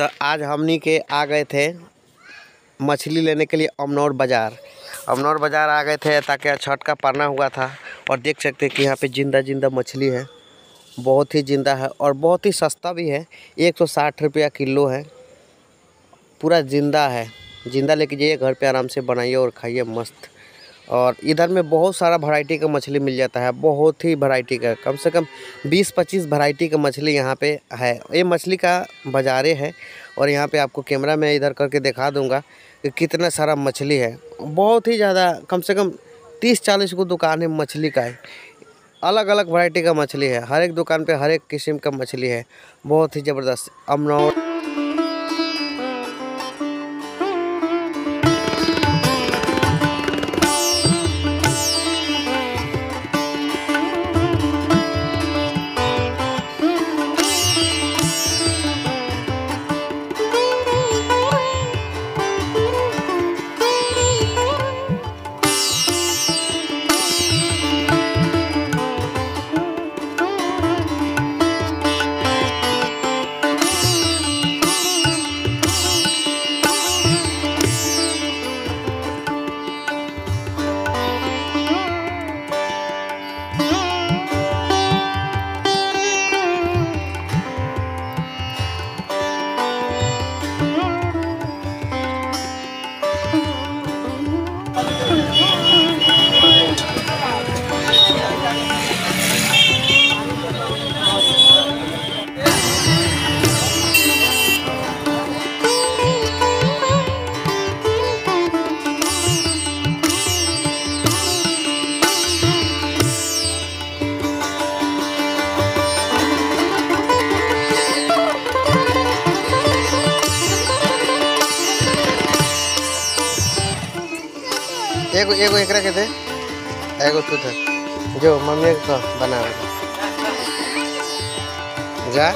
तो आज हमनी के आ गए थे मछली लेने के लिए अमनौर बाज़ार आ गए थे ताकि छठ का पड़ना हुआ था। और देख सकते हैं कि यहाँ पे जिंदा मछली है, बहुत ही जिंदा है और बहुत ही सस्ता भी है। 160 रुपया किलो है, पूरा जिंदा है। जिंदा लेके जाइए घर पे, आराम से बनाइए और खाइए मस्त। और इधर में बहुत सारा वैरायटी का मछली मिल जाता है, बहुत ही वैरायटी का, कम से कम 20-25 वैरायटी का मछली यहाँ पे है। ये मछली का बाज़ारे है और यहाँ पे आपको कैमरा में इधर करके दिखा दूंगा कि कितना सारा मछली है। बहुत ही ज़्यादा, कम से कम 30-40 को दुकान है मछली का है। अलग अलग वैरायटी का मछली है, हर एक दुकान पे हर एक किस्म का मछली है। बहुत ही ज़बरदस्त अमनौर। एगो एकरा के दे, एगो तू दे जो मम्मी को बना जा।